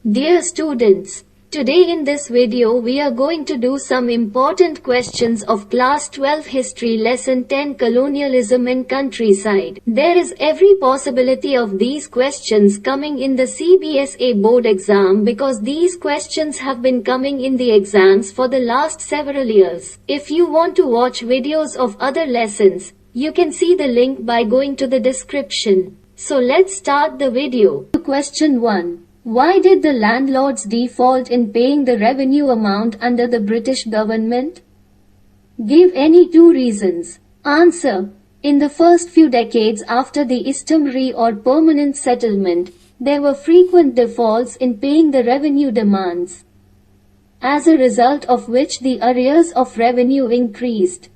Dear students, today in this video we are going to do some important questions of class 12 history lesson 10 colonialism in countryside. There is every possibility of these questions coming in the Cbse board exam because these questions have been coming in the exams for the last several years. If you want to watch videos of other lessons, you can see the link by going to the description. So let's start the video. Question 1. Why did the landlords default in paying the revenue amount under the British government? Give any two reasons. Answer. In the first few decades after the Istamri or permanent settlement, there were frequent defaults in paying the revenue demands, as a result of which the arrears of revenue increased.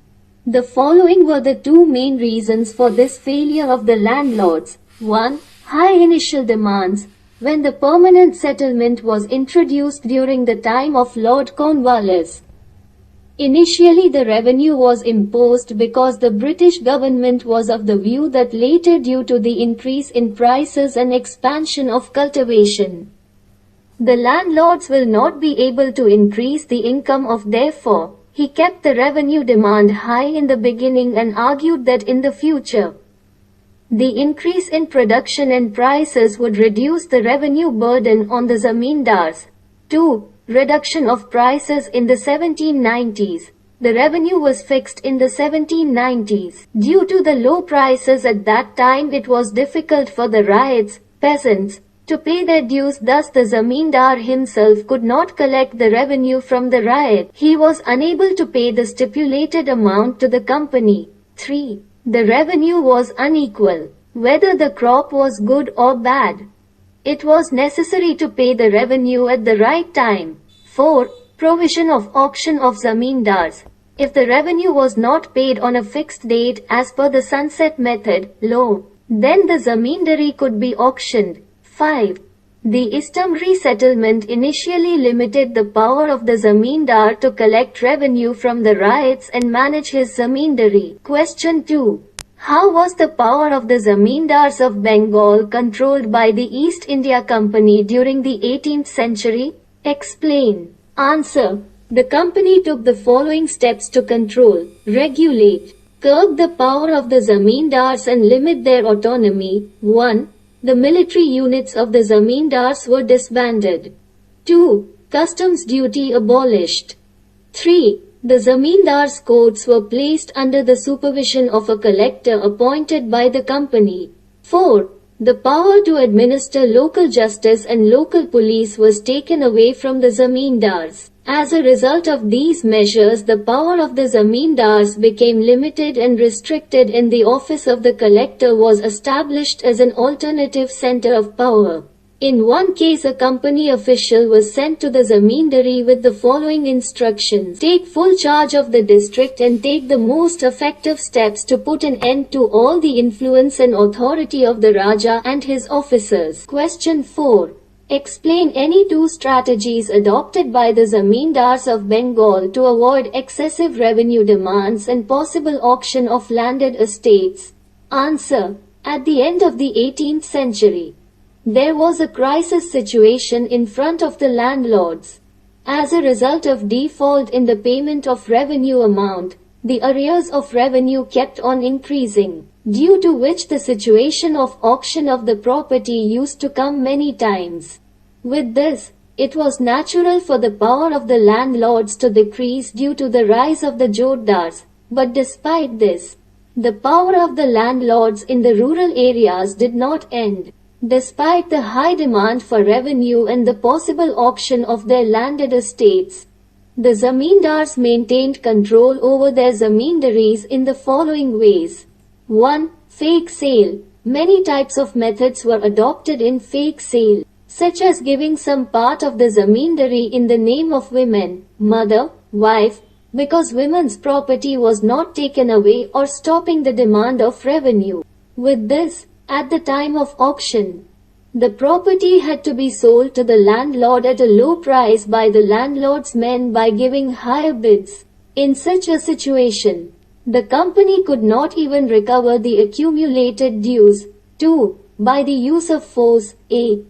The following were the two main reasons for this failure of the landlords. 1. High initial demands. When the permanent settlement was introduced during the time of Lord Cornwallis, initially the revenue was imposed because the British government was of the view that later, due to the increase in prices and expansion of cultivation, the landlords will not be able to increase the income of, therefore, he kept the revenue demand high in the beginning and argued that in the future, the increase in production and prices would reduce the revenue burden on the zamindars. 2. Reduction of prices in the 1790s. The revenue was fixed in the 1790s. Due to the low prices at that time, it was difficult for the ryots, peasants, to pay their dues. Thus the zamindar himself could not collect the revenue from the ryot. He was unable to pay the stipulated amount to the company. 3. The revenue was unequal. Whether the crop was good or bad, it was necessary to pay the revenue at the right time. 4. Provision of auction of zamindars. If the revenue was not paid on a fixed date as per the sunset method, law, then the zamindari could be auctioned. 5. The Istamri settlement initially limited the power of the zamindar to collect revenue from the ryots and manage his zamindari. Question 2. How was the power of the zamindars of Bengal controlled by the East India Company during the 18th century? Explain. Answer. The company took the following steps to control, regulate, curb the power of the zamindars and limit their autonomy. 1. The military units of the zamindars were disbanded. 2. Customs duty abolished. 3. The zamindars' courts were placed under the supervision of a collector appointed by the company. 4. The power to administer local justice and local police was taken away from the zamindars. As a result of these measures, the power of the zamindars became limited and restricted, and the office of the collector was established as an alternative center of power. In one case, a company official was sent to the zamindari with the following instructions: take full charge of the district and take the most effective steps to put an end to all the influence and authority of the Raja and his officers. Question 4. Explain any two strategies adopted by the zamindars of Bengal to avoid excessive revenue demands and possible auction of landed estates. Answer. At the end of the 18th century, there was a crisis situation in front of the landlords. As a result of default in the payment of revenue amount, the arrears of revenue kept on increasing, due to which the situation of auction of the property used to come many times. With this, it was natural for the power of the landlords to decrease due to the rise of the jotdars. But despite this, the power of the landlords in the rural areas did not end. Despite the high demand for revenue and the possible auction of their landed estates, the zamindars maintained control over their zamindaries in the following ways. 1. Fake sale. Many types of methods were adopted in fake sale, such as giving some part of the zamindari in the name of women, mother, wife, because women's property was not taken away, or stopping the demand of revenue. With this, at the time of auction, the property had to be sold to the landlord at a low price by the landlord's men by giving higher bids. In such a situation, the company could not even recover the accumulated dues. 2. By the use of force. A.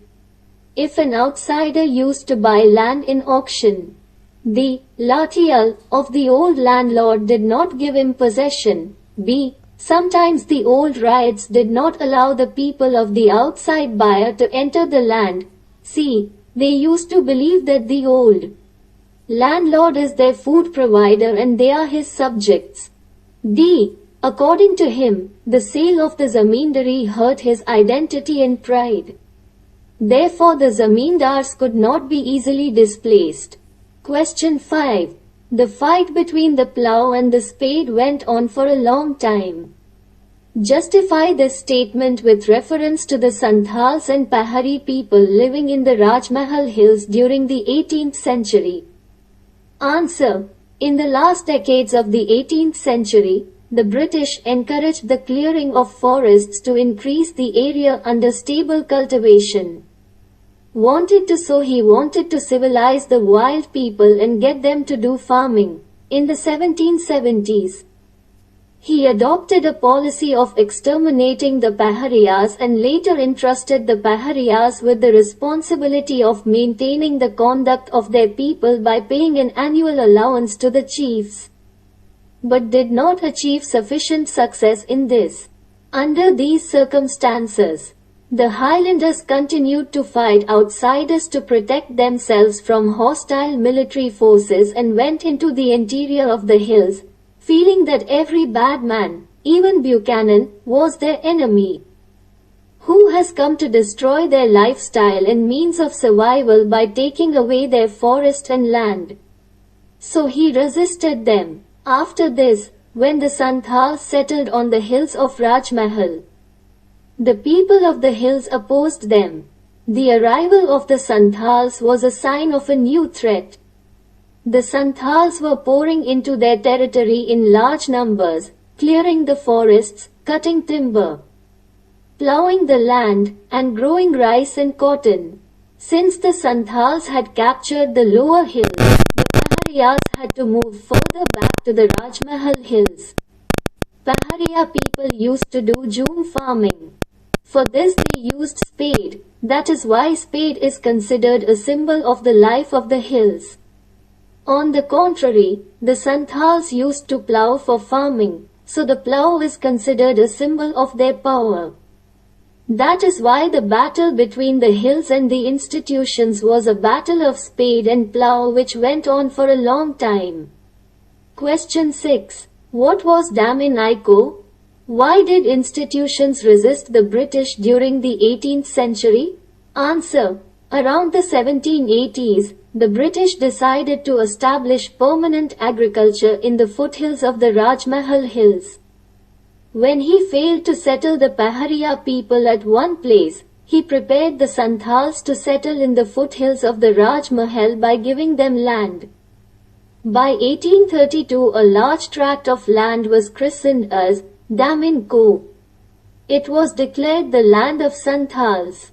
if an outsider used to buy land in auction, the latial of the old landlord did not give him possession. B. Sometimes the old riots did not allow the people of the outside buyer to enter the land. C. They used to believe that the old landlord is their food provider and they are his subjects. D. According to him, the sale of the zamindari hurt his identity and pride. Therefore the zamindars could not be easily displaced. Question 5. The fight between the plow and the spade went on for a long time. Justify this statement with reference to the Santhals and Pahari people living in the Rajmahal Hills during the 18th century. Answer. In the last decades of the 18th century, the British encouraged the clearing of forests to increase the area under stable cultivation. He wanted to civilize the wild people and get them to do farming. In the 1770s, he adopted a policy of exterminating the Paharias and later entrusted the Paharias with the responsibility of maintaining the conduct of their people by paying an annual allowance to the chiefs, but did not achieve sufficient success in this. Under these circumstances, the Highlanders continued to fight outsiders to protect themselves from hostile military forces and went into the interior of the hills, feeling that every bad man, even Buchanan, was their enemy, who has come to destroy their lifestyle and means of survival by taking away their forest and land. So he resisted them. After this, when the Santhals settled on the hills of Rajmahal, the people of the hills opposed them. The arrival of the Santhals was a sign of a new threat. The Santhals were pouring into their territory in large numbers, clearing the forests, cutting timber, plowing the land, and growing rice and cotton. Since the Santhals had captured the lower hills, the Paharias had to move further back to the Rajmahal Hills. Paharia people used to do June farming. For this they used spade. That is why spade is considered a symbol of the life of the hills. On the contrary, the Santhals used to plow for farming, so the plow is considered a symbol of their power. That is why the battle between the hills and the institutions was a battle of spade and plow which went on for a long time. Question 6. What was Damin-i-Koh? Why did institutions resist the British during the 18th century? Answer. Around the 1780s, the British decided to establish permanent agriculture in the foothills of the Rajmahal Hills. When he failed to settle the Paharia people at one place, he prepared the Santhals to settle in the foothills of the Rajmahal by giving them land. By 1832, a large tract of land was christened as Damin-i-Koh. It was declared the land of Santhals.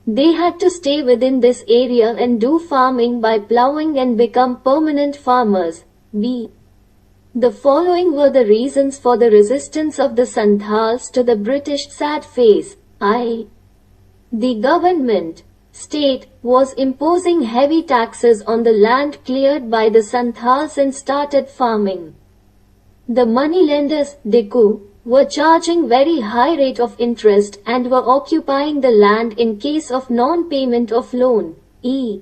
They had to stay within this area and do farming by plowing and become permanent farmers. B. The following were the reasons for the resistance of the Santhals to the British sad face. I. The government, state, was imposing heavy taxes on the land cleared by the Santhals and started farming. The moneylenders, Deku, were charging very high rate of interest and were occupying the land in case of non-payment of loan. E.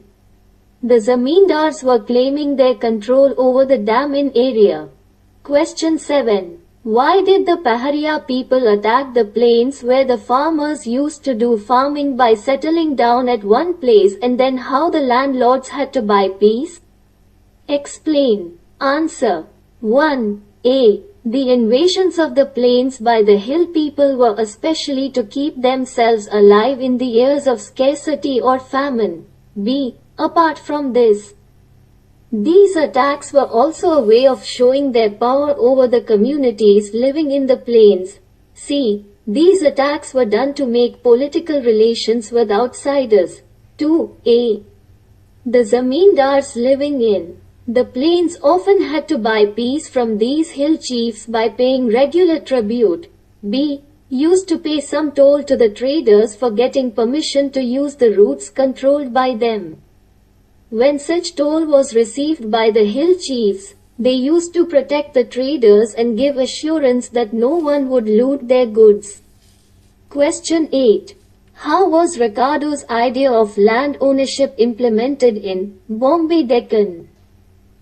The zamindars were claiming their control over the Damin area. Question 7. Why did the Paharia people attack the plains where the farmers used to do farming by settling down at one place, and then how the landlords had to buy peace? Explain. Answer. 1. A. The invasions of the plains by the hill people were especially to keep themselves alive in the years of scarcity or famine. B. Apart from this, these attacks were also a way of showing their power over the communities living in the plains. C. These attacks were done to make political relations with outsiders. 2a. The zamindars living in the plains often had to buy peace from these hill chiefs by paying regular tribute. B. used to pay some toll to the traders for getting permission to use the routes controlled by them. When such toll was received by the hill chiefs, they used to protect the traders and give assurance that no one would loot their goods. Question 8. How was Ricardo's idea of land ownership implemented in Bombay Deccan?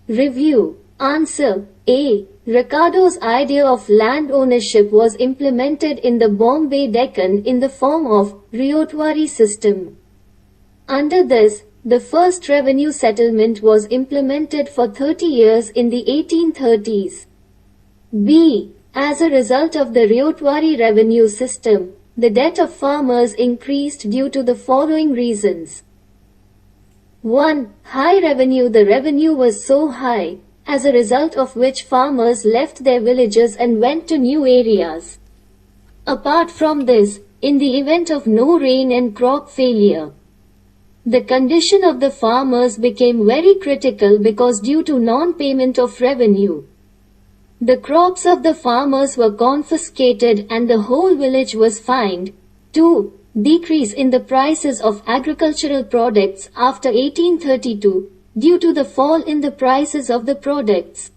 Review. Answer. A. Ricardo's idea of land ownership was implemented in the Bombay Deccan in the form of Ryotwari system. Under this, the first revenue settlement was implemented for 30 years in the 1830s. B. As a result of the Ryotwari revenue system, the debt of farmers increased due to the following reasons. 1. High revenue. The revenue was so high, as a result of which farmers left their villages and went to new areas. Apart from this, in the event of no rain and crop failure, the condition of the farmers became very critical because due to non-payment of revenue, the crops of the farmers were confiscated and the whole village was fined. 2. Decrease in the prices of agricultural products after 1832, due to the fall in the prices of the products.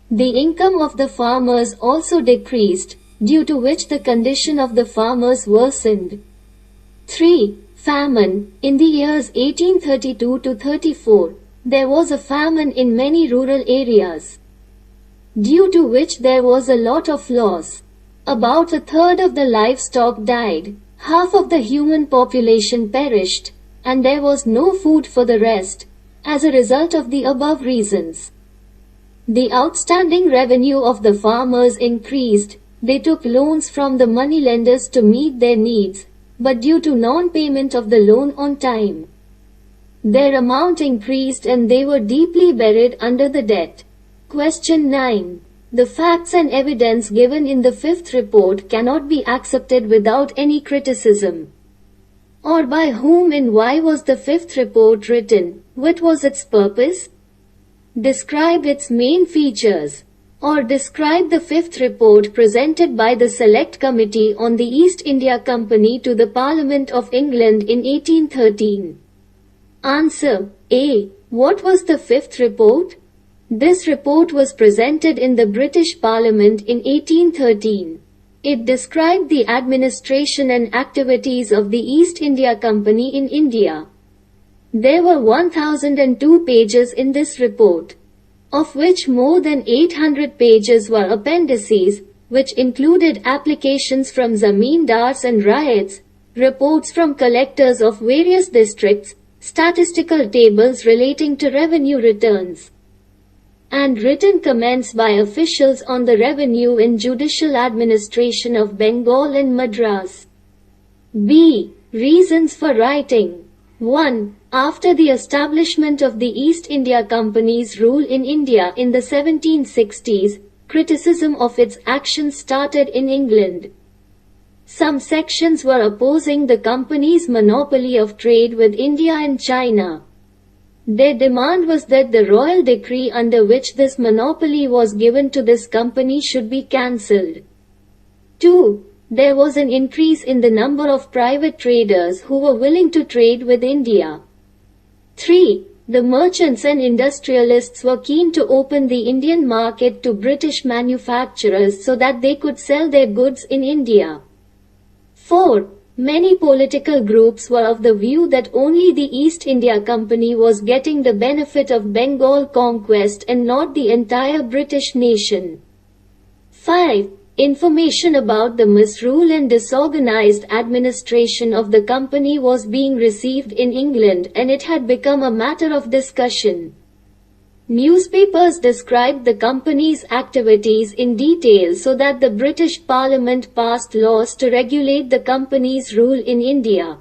The income of the farmers also decreased, due to which the condition of the farmers worsened. 3. Famine. In the years 1832 to 34, there was a famine in many rural areas, due to which there was a lot of loss. About a third of the livestock died, half of the human population perished, and there was no food for the rest, as a result of the above reasons. The outstanding revenue of the farmers increased. They took loans from the moneylenders to meet their needs, but due to non-payment of the loan on time, their amount increased and they were deeply buried under the debt. Question 9. The facts and evidence given in the fifth report cannot be accepted without any criticism. Or by whom and why was the fifth report written? What was its purpose? Describe its main features. Or describe the fifth report presented by the Select Committee on the East India Company to the Parliament of England in 1813. Answer. A. What was the fifth report? This report was presented in the British Parliament in 1813. It described the administration and activities of the East India Company in India. There were 1002 pages in this report, of which more than 800 pages were appendices, which included applications from zamindars and ryots, reports from collectors of various districts, statistical tables relating to revenue returns, and written comments by officials on the revenue and judicial administration of Bengal and Madras. B. Reasons for writing. 1. After the establishment of the East India Company's rule in India in the 1760s, criticism of its actions started in England. Some sections were opposing the company's monopoly of trade with India and China. Their demand was that the royal decree under which this monopoly was given to this company should be cancelled. 2. There was an increase in the number of private traders who were willing to trade with India. 3. The merchants and industrialists were keen to open the Indian market to British manufacturers so that they could sell their goods in India. 4. Many political groups were of the view that only the East India Company was getting the benefit of Bengal conquest and not the entire British nation. 5. Information about the misrule and disorganized administration of the company was being received in England and it had become a matter of discussion. Newspapers described the company's activities in detail so that the British Parliament passed laws to regulate the company's rule in India.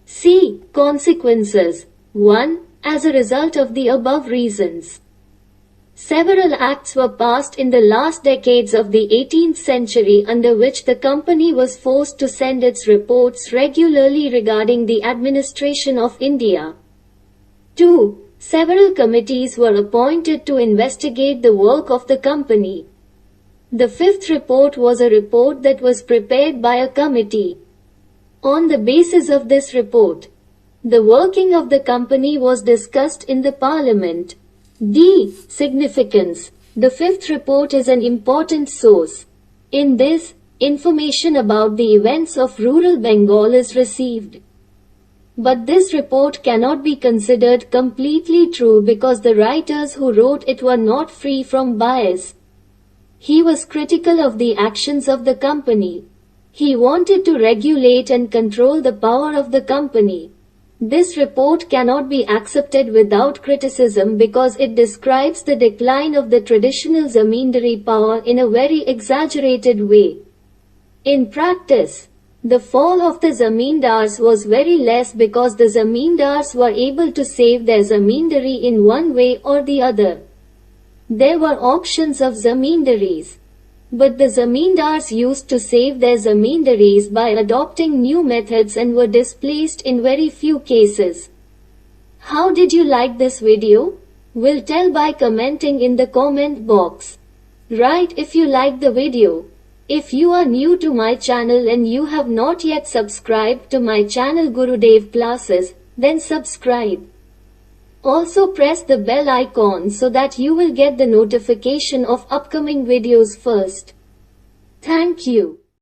C. Consequences. 1. As a result of the above reasons, several acts were passed in the last decades of the 18th century under which the company was forced to send its reports regularly regarding the administration of India. 2. Several committees were appointed to investigate the work of the company. The fifth report was a report that was prepared by a committee. On the basis of this report, the working of the company was discussed in the parliament. D. Significance. The fifth report is an important source. In this, information about the events of rural Bengal is received. But this report cannot be considered completely true because the writers who wrote it were not free from bias. He was critical of the actions of the company. He wanted to regulate and control the power of the company. This report cannot be accepted without criticism because it describes the decline of the traditional zamindari power in a very exaggerated way. In practice, the fall of the zamindars was very less because the zamindars were able to save their zamindari in one way or the other. There were options of zamindaris. But the zamindars used to save their zamindaris by adopting new methods and were displaced in very few cases. How did you like this video? We'll tell by commenting in the comment box. Write if you like the video. If you are new to my channel and you have not yet subscribed to my channel Gurudev Classes, then subscribe. Also press the bell icon so that you will get the notification of upcoming videos first. Thank you.